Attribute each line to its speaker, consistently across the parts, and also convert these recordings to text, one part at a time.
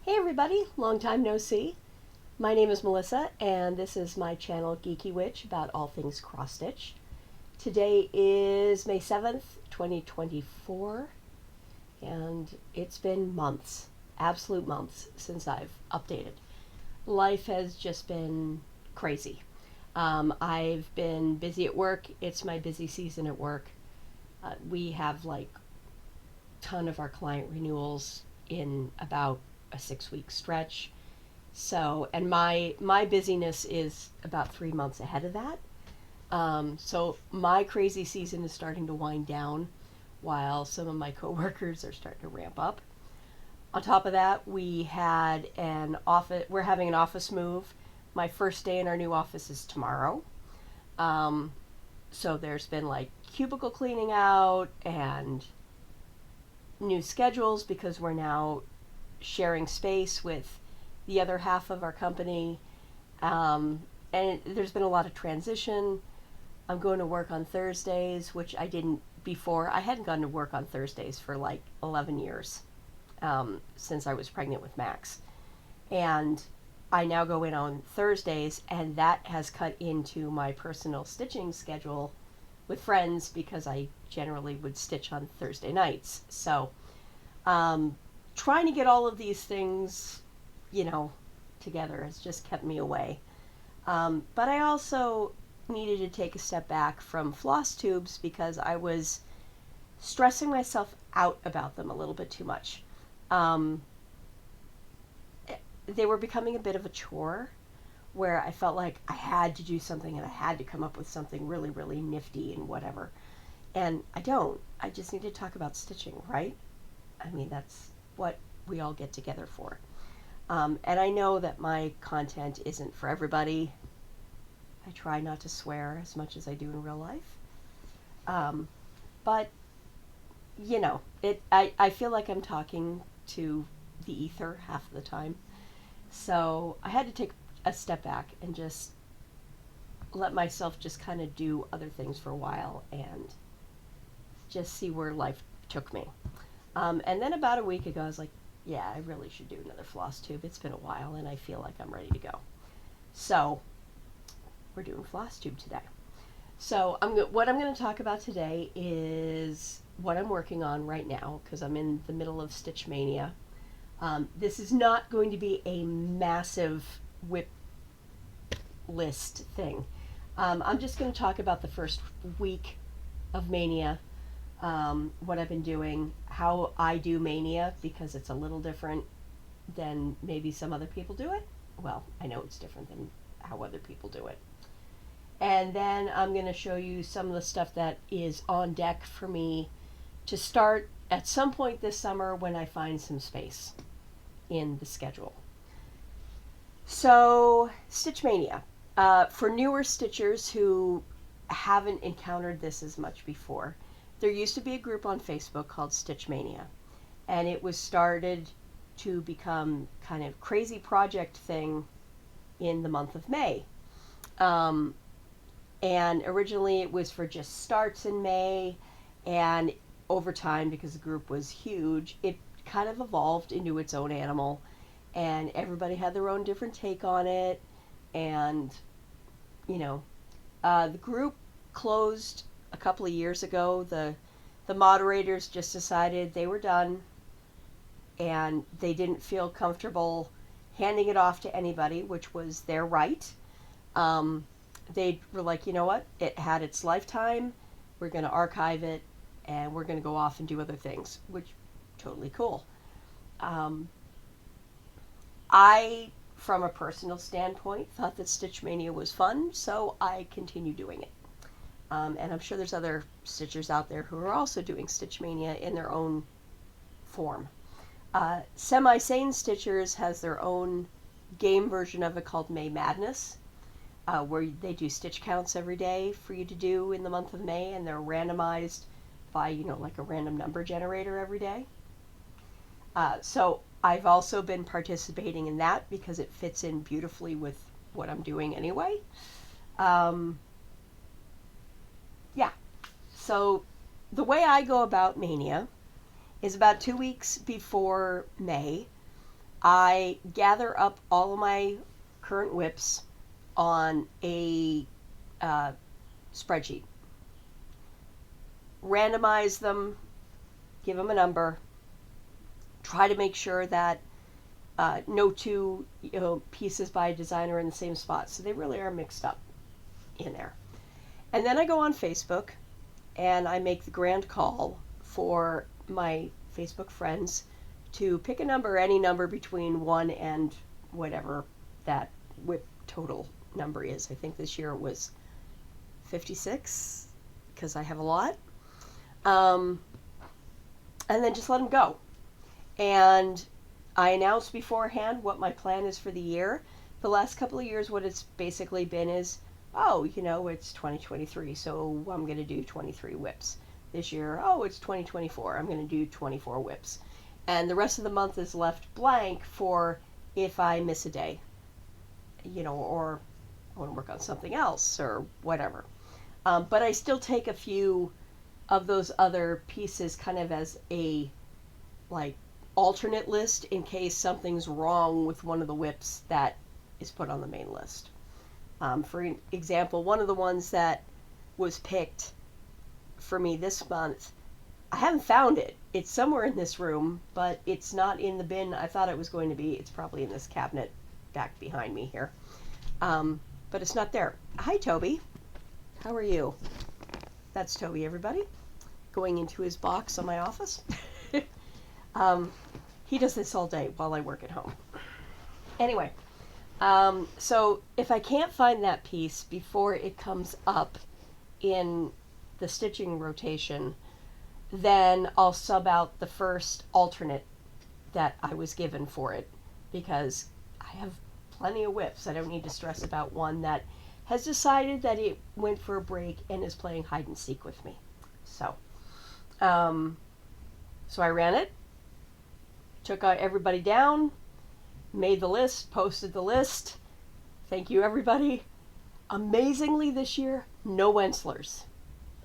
Speaker 1: Hey everybody, long time no see. My name is Melissa and this is my channel Geeky Witch about all things cross stitch. Today is May 7th, 2024 and it's been months, absolute months since I've updated. Life has just been crazy. I've been busy at work. It's my busy season at work. We have like a ton of our client renewals in about a 6-week stretch. So, and my busyness is about 3 months ahead of that. So my crazy season is starting to wind down while some of my coworkers are starting to ramp up. On top of that, we're having an office move. My first day in our new office is tomorrow. So there's been like cubicle cleaning out and new schedules because we're now sharing space with the other half of our company. And there's been a lot of transition. I'm going to work on Thursdays, which I didn't before. I hadn't gone to work on Thursdays for like 11 years since I was pregnant with Max. And I now go in on Thursdays, and that has cut into my personal stitching schedule with friends because I generally would stitch on Thursday nights. So, trying to get all of these things, together has just kept me away. But I also needed to take a step back from FlossTubes because I was stressing myself out about them a little bit too much. They were becoming a bit of a chore where I felt like I had to do something and I had to come up with something really, really nifty and whatever. And I don't. I just need to talk about stitching, right? I mean, that's what we all get together for. And I know that my content isn't for everybody. I try not to swear as much as I do in real life. But, I feel like I'm talking to the ether half of the time. So I had to take a step back and just let myself just kind of do other things for a while and just see where life took me. And then about a week ago, I was like, yeah, I really should do another FlossTube. It's been a while and I feel like I'm ready to go. So we're doing FlossTube today. So what I'm going to talk about today is what I'm working on right now because I'm in the middle of Stitch Mania. This is not going to be a massive whip list thing. I'm just going to talk about the first week of Mania, what I've been doing, how I do Mania, because it's a little different than maybe some other people do it. Well, I know it's different than how other people do it. And then I'm going to show you some of the stuff that is on deck for me to start at some point this summer when I find some space in the schedule. So, Stitch Mania. For newer stitchers who haven't encountered this as much before, there used to be a group on Facebook called Stitch Mania, and it was started to become kind of crazy project thing in the month of May. And originally it was for just starts in May, and over time, because the group was huge, it kind of evolved into its own animal, and everybody had their own different take on it, and the group closed a couple of years ago. The moderators just decided they were done, and they didn't feel comfortable handing it off to anybody, which was their right. They were like, you know what, it had its lifetime, we're going to archive it, and we're going to go off and do other things, which totally cool. I, from a personal standpoint, thought that Stitch Mania was fun, so I continue doing it. And I'm sure there's other stitchers out there who are also doing Stitch Mania in their own form. Semi-Sane Stitchers has their own game version of it called May Madness, where they do stitch counts every day for you to do in the month of May, and they're randomized by, like a random number generator every day. So I've also been participating in that because it fits in beautifully with what I'm doing anyway. So the way I go about Mania is about 2 weeks before May. I gather up all of my current whips on a spreadsheet, randomize them, give them a number, try to make sure that no two pieces by a designer are in the same spot, so they really are mixed up in there. And then I go on Facebook and I make the grand call for my Facebook friends to pick a number, any number between 1 and whatever that whip total number is. I think this year it was 56 because I have a lot. And then just let them go. And I announce beforehand what my plan is for the year. The last couple of years, what it's basically been is, it's 2023, so I'm going to do 23 whips. This year, it's 2024, I'm going to do 24 whips. And the rest of the month is left blank for if I miss a day, or I want to work on something else or whatever. But I still take a few of those other pieces kind of as a, alternate list in case something's wrong with one of the whips that is put on the main list. For example, one of the ones that was picked for me this month, I haven't found it. It's somewhere in this room, but it's not in the bin I thought it was going to be. It's probably in this cabinet back behind me here. But it's not there. Hi, Toby. How are you? That's Toby, everybody. Going into his box on my office. He does this all day while I work at home. Anyway, so if I can't find that piece before it comes up in the stitching rotation, then I'll sub out the first alternate that I was given for it, because I have plenty of whips. I don't need to stress about one that has decided that it went for a break and is playing hide and seek with me. So I ran it, took everybody down, made the list, posted the list. Thank you, everybody. Amazingly this year, no Wenslers.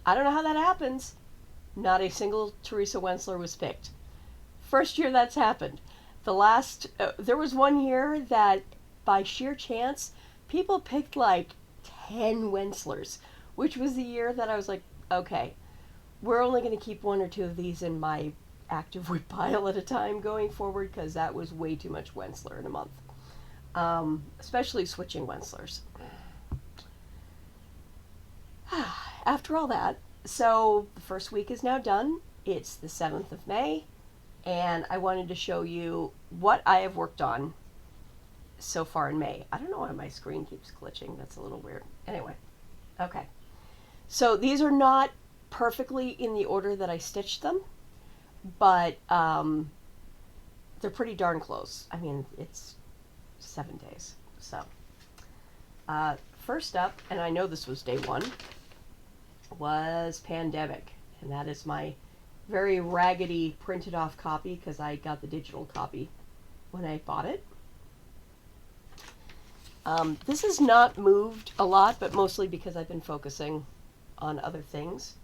Speaker 1: I don't know how that happens. Not a single Teresa Wensler was picked. First year that's happened. There was one year that by sheer chance, people picked 10 Wenslers, which was the year that I was like, okay, we're only going to keep 1 or 2 of these in my active whip pile at a time going forward, because that was way too much Wensler in a month. Especially switching Wenslers. After all that, so the first week is now done. It's the 7th of May, and I wanted to show you what I have worked on so far in May. I don't know why my screen keeps glitching. That's a little weird. Anyway, okay. So these are not perfectly in the order that I stitched them, but they're pretty darn close. I mean, it's 7 days. So first up, and I know this was day 1, was Pandemic, and that is my very raggedy printed off copy, because I got the digital copy when I bought it. This has not moved a lot, but mostly because I've been focusing on other things.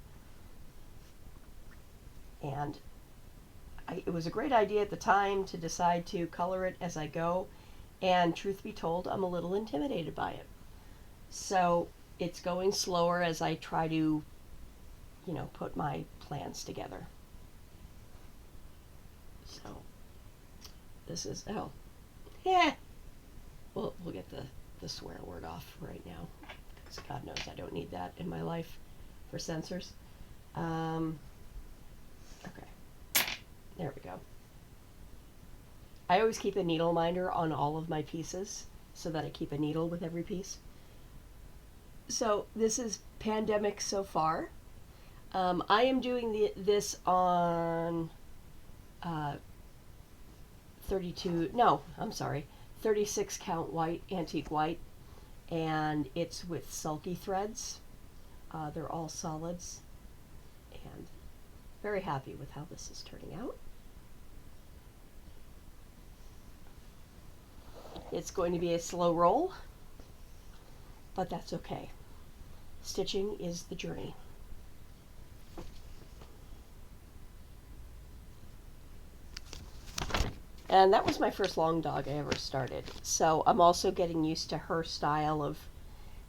Speaker 1: And it was a great idea at the time to decide to color it as I go, and truth be told, I'm a little intimidated by it. So it's going slower as I try to, put my plans together. So this is, we'll get the swear word off right now, because God knows I don't need that in my life for censors. Okay, there we go. I always keep a needle minder on all of my pieces so that I keep a needle with every piece. So this is Pandemic so far. I am doing this on 36 count white, antique white, and it's with sulky threads. They're all solids, and very happy with how this is turning out. It's going to be a slow roll, but that's okay. Stitching is the journey. And that was my first long dog I ever started. So I'm also getting used to her style of,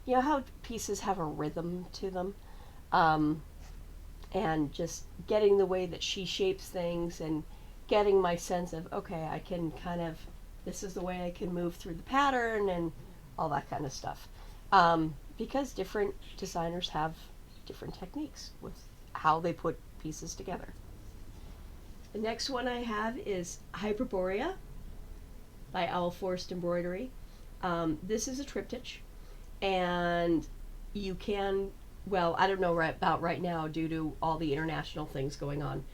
Speaker 1: you know, how pieces have a rhythm to them. And just getting the way that she shapes things and getting my sense of, okay, I can kind of, this is the way I can move through the pattern and all that kind of stuff. Because different designers have different techniques with how they put pieces together. The next one I have is Hyperborea by Owl Forest Embroidery. This is a triptych, and you can, well, I don't know about right now due to all the international things going on,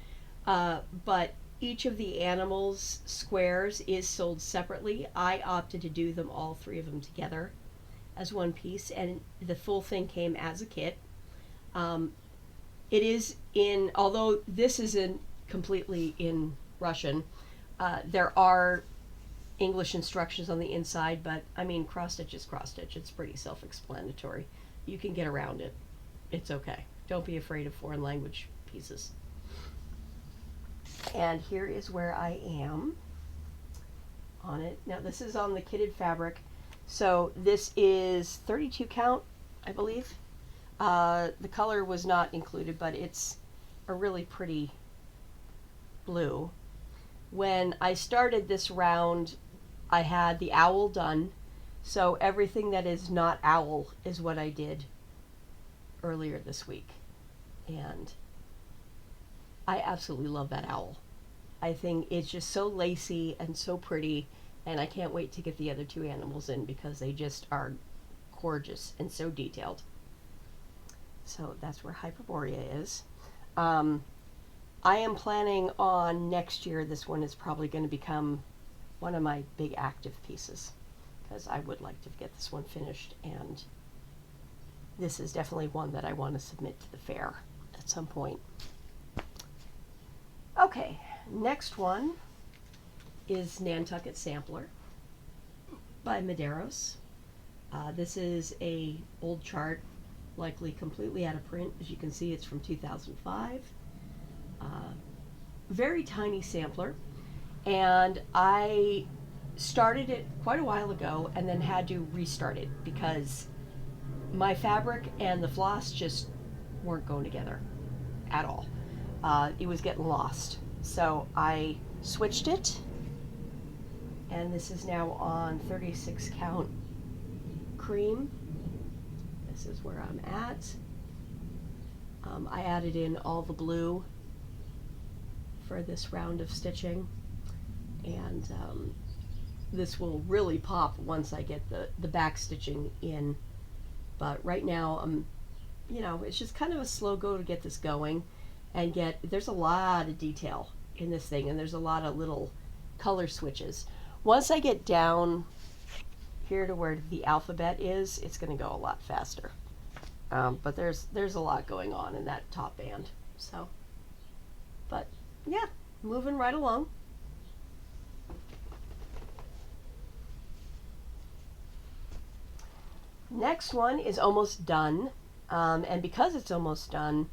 Speaker 1: but each of the animals' squares is sold separately. I opted to do them, all three of them together as one piece, and the full thing came as a kit. It is in, although this isn't completely in Russian, there are English instructions on the inside, but I mean, cross stitch is cross stitch. It's pretty self-explanatory. You can get around it. It's okay. Don't be afraid of foreign language pieces. And here is where I am on it. Now this is on the kitted fabric. So this is 32 count, I believe. The color was not included, but it's a really pretty blue. When I started this round, I had the owl done. So everything that is not owl is what I did earlier this week. And I absolutely love that owl. I think it's just so lacy and so pretty, and I can't wait to get the other two animals in because they just are gorgeous and so detailed. So that's where Hyperborea is. I am planning on next year, this one is probably going to become one of my big active pieces because I would like to get this one finished, and this is definitely one that I want to submit to the fair at some point. Okay, next one is Nantucket Sampler by Medeiros. This is a old chart, likely completely out of print. As you can see, it's from 2005. Very tiny sampler, and I started it quite a while ago and then had to restart it because my fabric and the floss just weren't going together at all. It was getting lost. So I switched it, and this is now on 36 count cream. This is where I'm at. I added in all the blue for this round of stitching, and this will really pop once I get the back stitching in. But right now, you know, it's just kind of a slow go to get this going and there's a lot of detail in this thing, and there's a lot of little color switches. Once I get down here to where the alphabet is, it's going to go a lot faster. But there's a lot going on in that top band. So, but yeah, moving right along. Next one is almost done, and because it's almost done,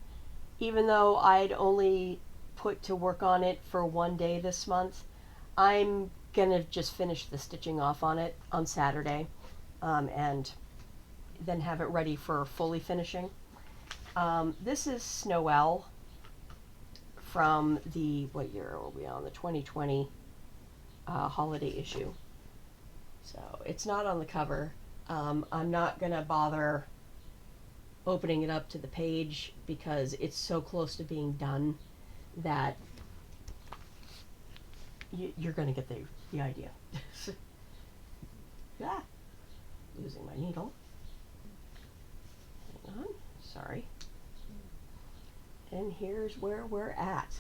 Speaker 1: even though I'd only put to work on it for one day this month, I'm gonna just finish the stitching off on it on Saturday, and then have it ready for fully finishing. This is Snowell from the, what year are we on? The 2020 holiday issue. So it's not on the cover. I'm not gonna bother opening it up to the page because it's so close to being done that you're gonna get the idea. Ah, losing my needle. Hang on, sorry. And here's where we're at.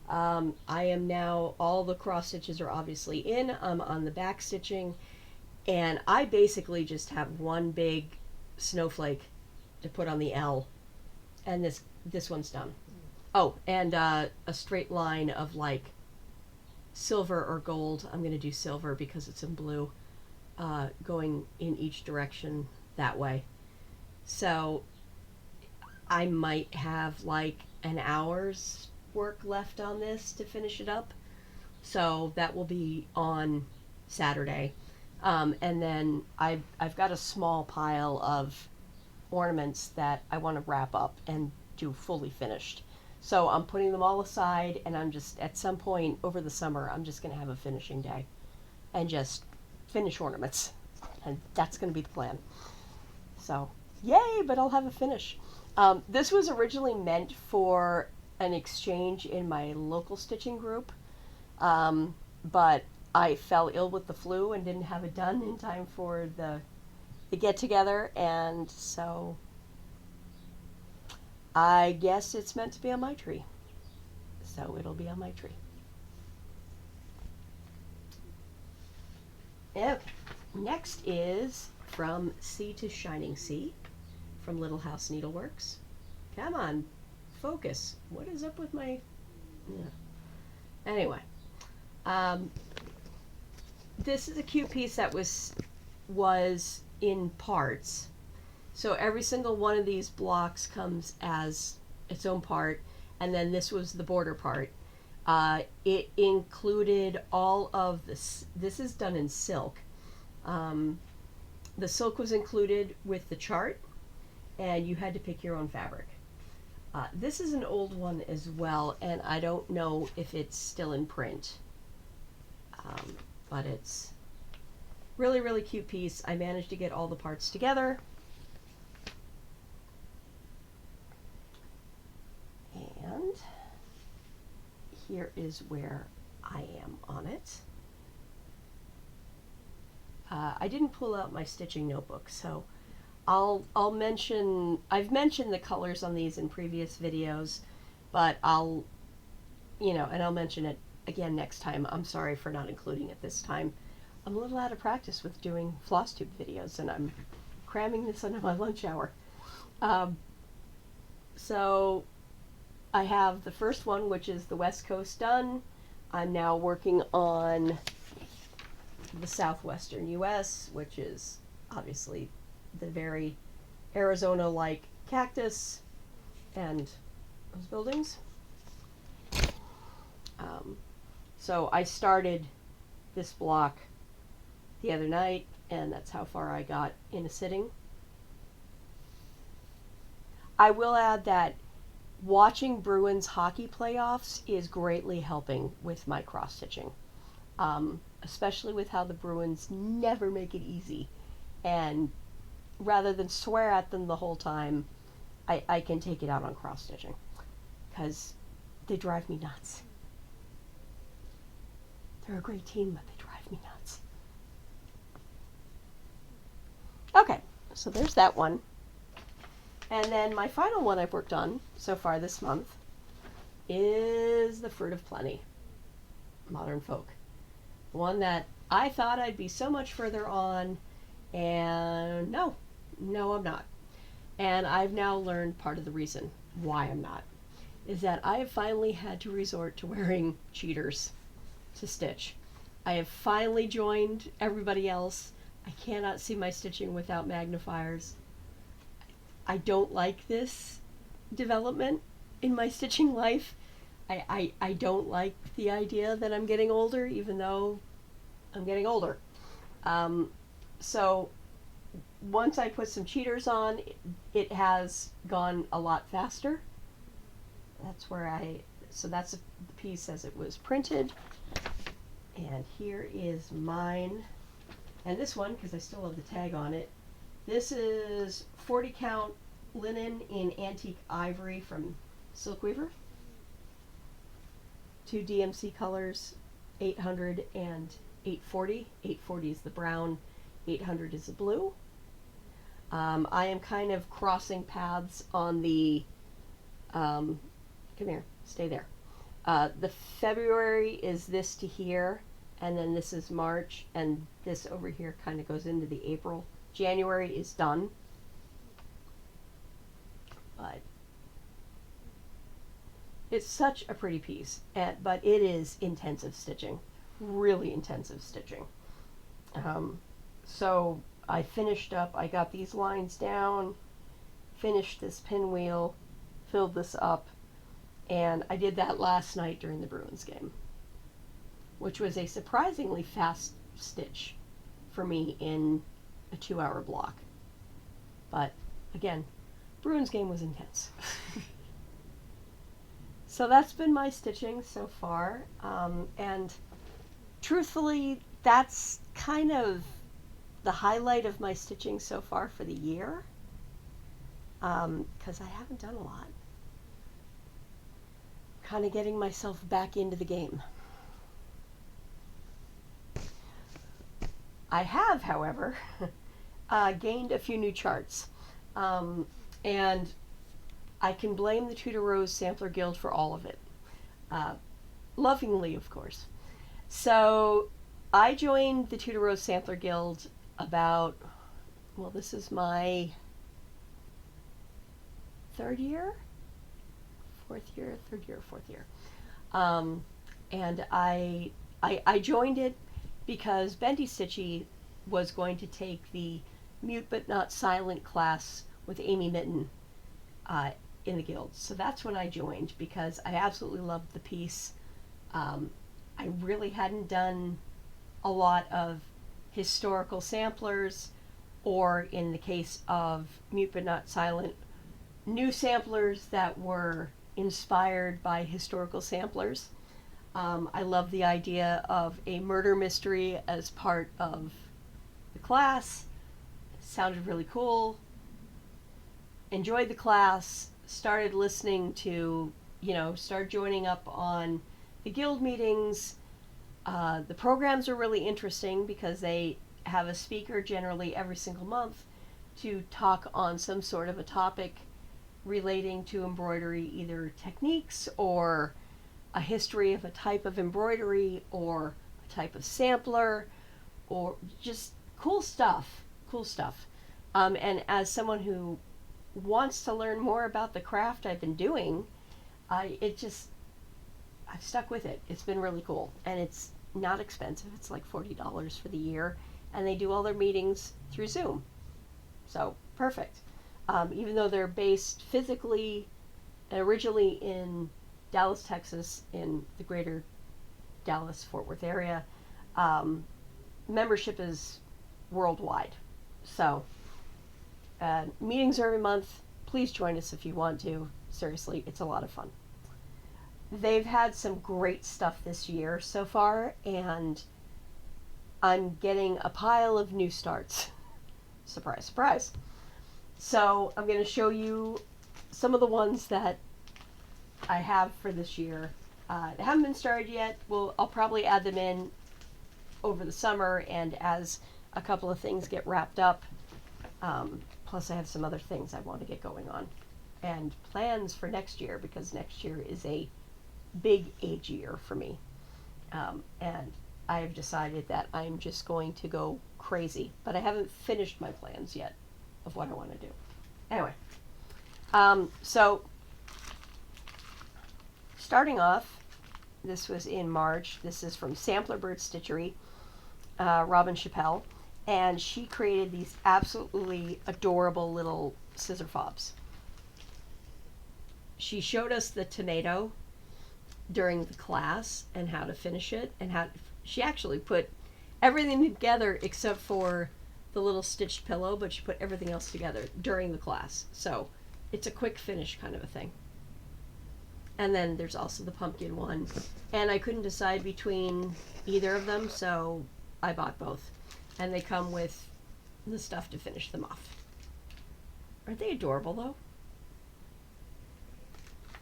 Speaker 1: I am now, all the cross stitches are obviously in. I'm on the back stitching, and I basically just have one big snowflake to put on the L, and this one's done. Oh, and a straight line of like silver or gold. I'm gonna do silver because it's in blue, going in each direction that way. So I might have like an hour's work left on this to finish it up, So that will be on Saturday. And then I've got a small pile of ornaments that I want to wrap up and do fully finished. So I'm putting them all aside, and I'm just, at some point over the summer, I'm just going to have a finishing day and just finish ornaments. And that's going to be the plan. So, yay, but I'll have a finish. This was originally meant for an exchange in my local stitching group, but I fell ill with the flu and didn't have it done in time for the get together, and so I guess it's meant to be on my tree. So it'll be on my tree. Okay, next is From Sea to Shining Sea from Little House Needleworks. Come on, focus. What is up with my... Yeah. Anyway, this is a cute piece that was in parts. So every single one of these blocks comes as its own part, and then this was the border part. It included all of this. This is done in silk. The silk was included with the chart, and you had to pick your own fabric. This is an old one as well, and I don't know if it's still in print, but it's really, really cute piece. I managed to get all the parts together. And here is where I am on it. I didn't pull out my stitching notebook, so I've mentioned the colors on these in previous videos, but I'll mention it again next time. I'm sorry for not including it this time. I'm a little out of practice with doing FlossTube videos, and I'm cramming this into my lunch hour. So I have the first one, which is the West Coast done. I'm now working on the southwestern U.S., which is obviously the very Arizona-like cactus and those buildings. So I started this block the other night, and that's how far I got in a sitting. I will add that watching Bruins hockey playoffs is greatly helping with my cross-stitching, especially with how the Bruins never make it easy. And rather than swear at them the whole time, I can take it out on cross-stitching, because they drive me nuts. They're a great team, but they drive me nuts. Okay, so there's that one. And then my final one I've worked on so far this month is the Fruit of Plenty, Modern Folk. One that I thought I'd be so much further on, and no, I'm not. And I've now learned part of the reason why I'm not, is that I have finally had to resort to wearing cheaters to stitch. I have finally joined everybody else. I cannot see my stitching without magnifiers. I don't like this development in my stitching life. I don't like the idea that I'm getting older, even though I'm getting older. So once I put some cheaters on, it has gone a lot faster. That's where so that's the piece as it was printed. And here is mine. And this one, because I still have the tag on it, this is 40 count linen in antique ivory from Silkweaver. 2 DMC colors, 800 and 840. 840 is the brown, 800 is the blue. I am kind of crossing paths on the, come here, stay there. The February is this to here, and then this is March, and this over here kind of goes into the April. January is done. But it's such a pretty piece, but it is intensive stitching, really intensive stitching. So I finished up, I got these lines down, finished this pinwheel, filled this up, and I did that last night during the Bruins game, which was a surprisingly fast stitch for me in a 2-hour block. But again, Bruin's game was intense. So that's been my stitching so far, and truthfully, that's kind of the highlight of my stitching so far for the year, because I haven't done a lot. Kind of getting myself back into the game. I have, however, gained a few new charts, and I can blame the Tudor Rose Sampler Guild for all of it. Lovingly, of course. So I joined the Tudor Rose Sampler Guild about, well, this is my fourth year. And I joined it because Bendy Stitchy was going to take the Mute But Not Silent class with Amy Mitten in the guild. So that's when I joined, because I absolutely loved the piece. I really hadn't done a lot of historical samplers, or in the case of Mute But Not Silent, new samplers that were inspired by historical samplers. I love the idea of a murder mystery as part of the class. It sounded really cool. Enjoyed the class, started listening to, started joining up on the guild meetings. The programs are really interesting because they have a speaker generally every single month to talk on some sort of a topic relating to embroidery, either techniques or a history of a type of embroidery or a type of sampler, or just cool stuff. And as someone who wants to learn more about the craft I've been doing, I've stuck with it. It's been really cool, and it's not expensive. It's like $40 for the year, and they do all their meetings through Zoom. So perfect. Even though they're based physically originally in Dallas, Texas, in the greater Dallas-Fort Worth area, membership is worldwide. So meetings are every month. Please join us if you want to. Seriously, it's a lot of fun. They've had some great stuff this year so far, and I'm getting a pile of new starts. Surprise, surprise. So I'm going to show you some of the ones that I have for this year. They haven't been started yet. I'll probably add them in over the summer and as a couple of things get wrapped up. Plus I have some other things I want to get going on, and plans for next year, because next year is a big age year for me. And I've decided that I'm just going to go crazy, but I haven't finished my plans yet of what I want to do. Anyway, so starting off, this was in March. This is from Sampler Bird Stitchery, Robin Chappelle, and she created these absolutely adorable little scissor fobs. She showed us the tomato during the class and how to finish it, and she actually put everything together except for the little stitched pillow, but she put everything else together during the class. So it's a quick finish kind of a thing. And then there's also the pumpkin one, and I couldn't decide between either of them, so I bought both. And they come with the stuff to finish them off. Aren't they adorable though?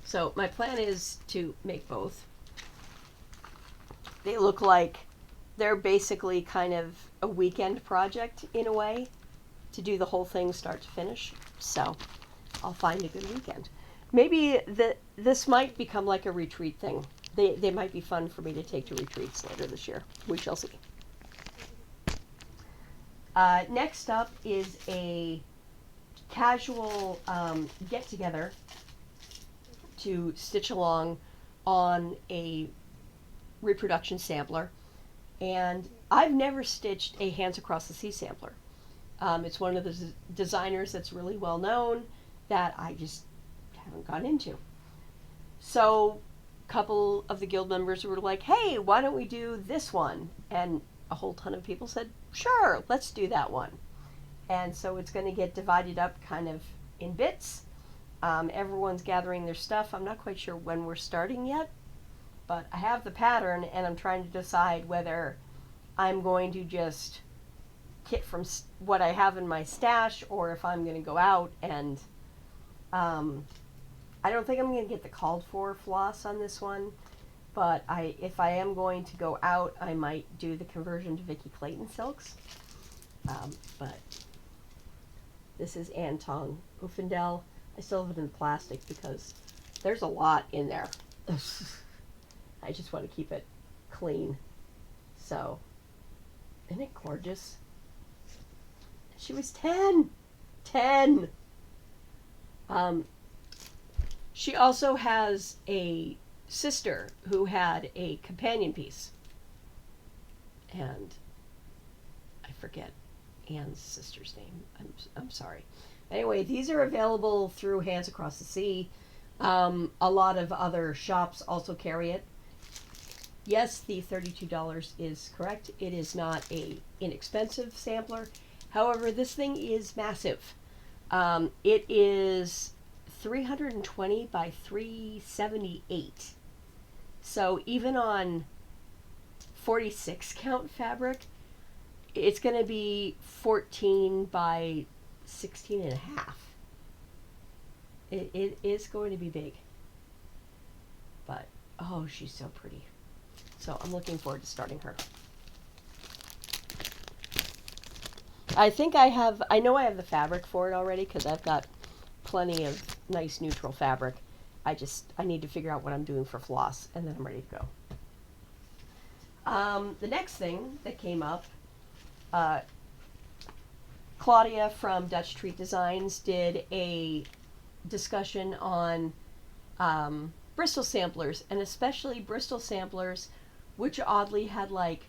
Speaker 1: So my plan is to make both. They look like they're basically kind of a weekend project in a way, to do the whole thing start to finish. So I'll find a good weekend. Maybe this might become like a retreat thing. They might be fun for me to take to retreats later this year. We shall see. Next up is a casual get-together to stitch along on a reproduction sampler. And I've never stitched a Hands Across the Sea sampler. It's one of the designers that's really well known that I just haven't gone into. So couple of the guild members were like, hey, why don't we do this one? And a whole ton of people said, sure, let's do that one. And so it's going to get divided up kind of in bits. Everyone's gathering their stuff. I'm not quite sure when we're starting yet, but I have the pattern and I'm trying to decide whether I'm going to just kit from what I have in my stash or if I'm going to go out and I don't think I'm going to get the called for floss on this one, but if I am going to go out, I might do the conversion to Vicky Clayton silks. But this is Anton Uffendell. I still have it in plastic because there's a lot in there. I just want to keep it clean. So, isn't it gorgeous? She was 10. 10. She also has a sister who had a companion piece. And I forget Anne's sister's name. I'm sorry. Anyway, these are available through Hands Across the Sea. A lot of other shops also carry it. Yes, the $32 is correct. It is not a inexpensive sampler. However, this thing is massive. It is 320 by 378. So even on 46 count fabric, it's going to be 14 by 16 and a half. It is going to be big. But, oh, she's so pretty. So I'm looking forward to starting her. I know I have the fabric for it already because I've got plenty of nice neutral fabric. I need to figure out what I'm doing for floss and then I'm ready to go. The next thing that came up, Claudia from Dutch Treat Designs did a discussion on Bristol samplers, and especially Bristol samplers which oddly had like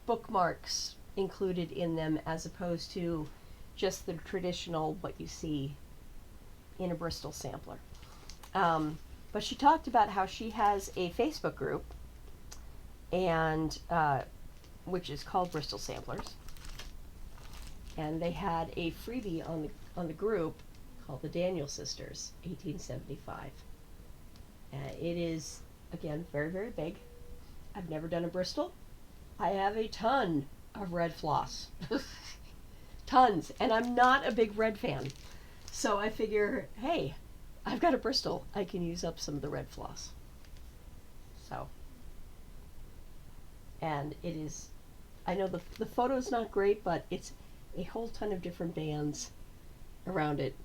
Speaker 1: bookmarks included in them as opposed to just the traditional what you see in a Bristol sampler. But she talked about how she has a Facebook group and which is called Bristol Samplers, and they had a freebie on the group called the Daniel Sisters 1875. It is again very, very big. I've never done a Bristol. I have a ton of red floss. Tons, and I'm not a big red fan. So I figure, hey, I've got a Bristol. I can use up some of the red floss. So, and it is, I know the photo's not great, but it's a whole ton of different bands around it.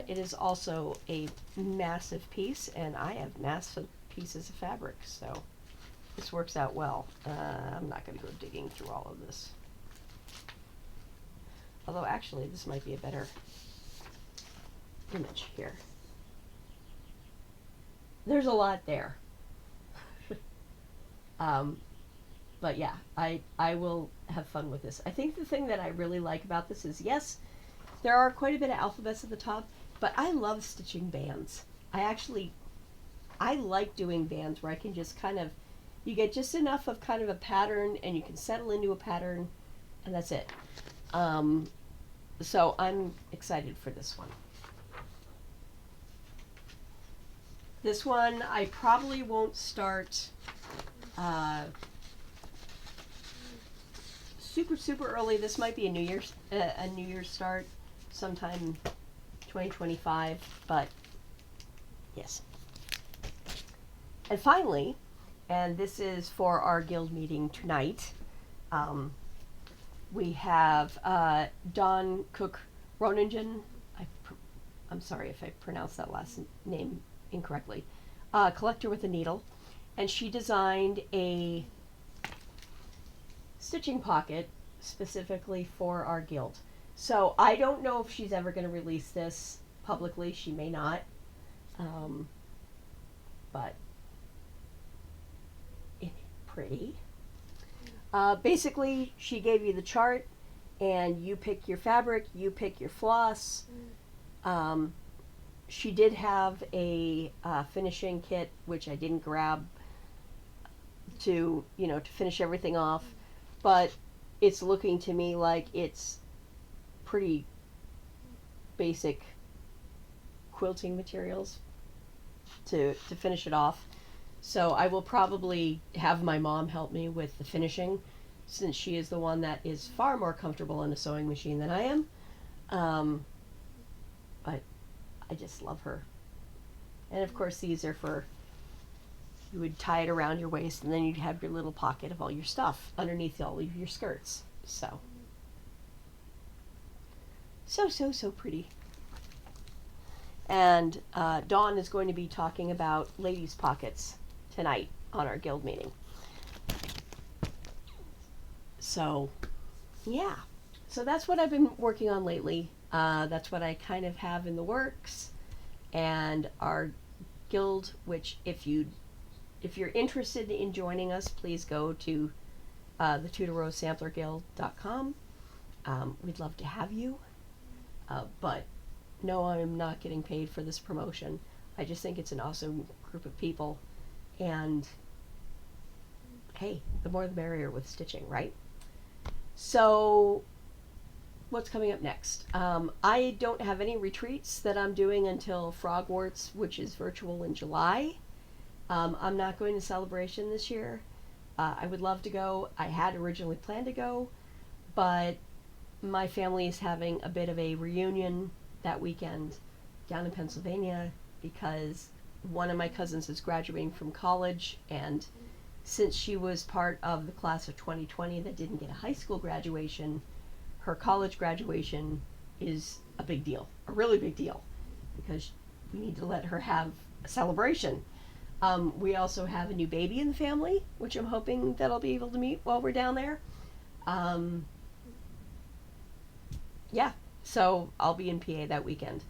Speaker 1: It is also a massive piece, and I have massive pieces of fabric, so this works out well. I'm not going to go digging through all of this. Although actually this might be a better image here. There's a lot there. But yeah, I will have fun with this. I think the thing that I really like about this is, yes, there are quite a bit of alphabets at the top, but I love stitching bands. I like doing bands where I can just kind of, you get just enough of kind of a pattern and you can settle into a pattern and that's it. So I'm excited for this one. This one I probably won't start super early. This might be a New Year's start sometime 2025, but yes. And finally, and this is for our guild meeting tonight, we have Dawn Cook Roningen. I'm sorry if I pronounced that last name incorrectly. Collector with a Needle, and she designed a stitching pocket specifically for our guild. So I don't know if she's ever going to release this publicly. She may not, but it's pretty. Basically, she gave you the chart, and you pick your fabric, you pick your floss. she did have a finishing kit, which I didn't grab to, to finish everything off, but it's looking to me like it's pretty basic quilting materials to finish it off. So I will probably have my mom help me with the finishing, since she is the one that is far more comfortable in a sewing machine than I am. But I just love her. And of course these are for, you would tie it around your waist and then you'd have your little pocket of all your stuff underneath all of your skirts. So pretty. And Dawn is going to be talking about ladies' pockets tonight on our guild meeting. So, yeah. So that's what I've been working on lately. That's what I kind of have in the works. And our guild, which if you're interested in joining us, please go to the TutorRoseSamplerGuild.com. We'd love to have you. But no, I'm not getting paid for this promotion. I just think it's an awesome group of people. And hey, the more the merrier with stitching, right? So what's coming up next? I don't have any retreats that I'm doing until Frogwarts, which is virtual in July. I'm not going to Celebration this year. I would love to go. I had originally planned to go, but my family is having a bit of a reunion that weekend down in Pennsylvania because one of my cousins is graduating from college, and since she was part of the class of 2020 that didn't get a high school graduation, her college graduation is a big deal, a really big deal, because we need to let her have a celebration. We also have a new baby in the family, which I'm hoping that I'll be able to meet while we're down there. Yeah, so I'll be in PA that weekend.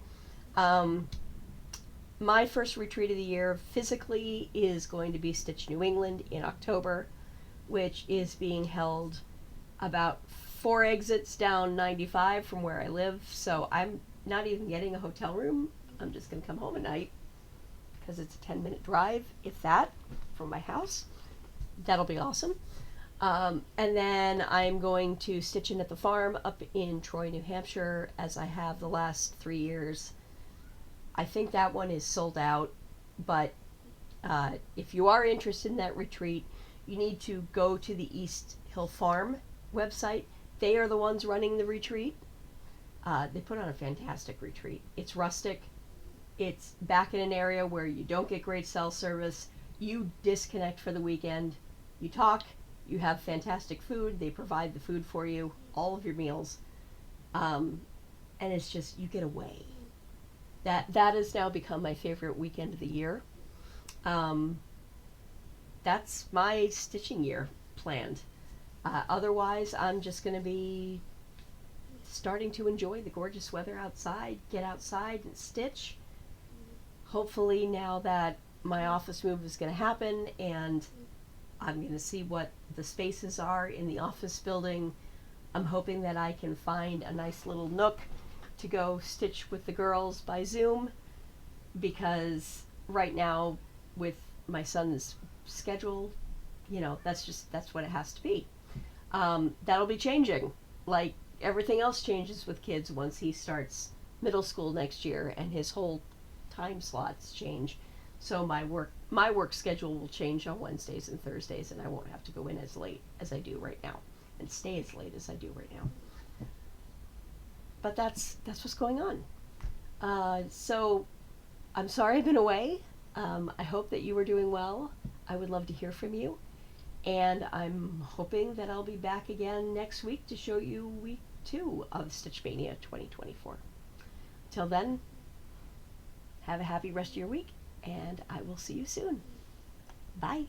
Speaker 1: My first retreat of the year physically is going to be Stitch New England in October, which is being held about 4 exits down 95 from where I live. So I'm not even getting a hotel room. I'm just going to come home at night because it's a 10-minute drive, if that, from my house. That'll be awesome. And then I'm going to Stitch In at the Farm up in Troy, New Hampshire, as I have the last 3 years. I think that one is sold out, but if you are interested in that retreat, you need to go to the East Hill Farm website. They are the ones running the retreat. They put on a fantastic retreat. It's rustic. It's back in an area where you don't get great cell service. You disconnect for the weekend. You talk. You have fantastic food. They provide the food for you, all of your meals. And it's just, you get away. That has now become my favorite weekend of the year. That's my stitching year planned. Otherwise, I'm just going to be starting to enjoy the gorgeous weather outside, get outside and stitch. Hopefully now that my office move is going to happen and I'm going to see what the spaces are in the office building, I'm hoping that I can find a nice little nook to go stitch with the girls by Zoom, because right now with my son's schedule, that's what it has to be. That'll be changing. Like everything else changes with kids once he starts middle school next year and his whole time slots change. So my work schedule will change on Wednesdays and Thursdays, and I won't have to go in as late as I do right now and stay as late as I do right now. But that's what's going on. So I'm sorry I've been away. I hope that you are doing well. I would love to hear from you. And I'm hoping that I'll be back again next week to show you week 2 of Stitchmania 2024. Till then, have a happy rest of your week, and I will see you soon. Bye.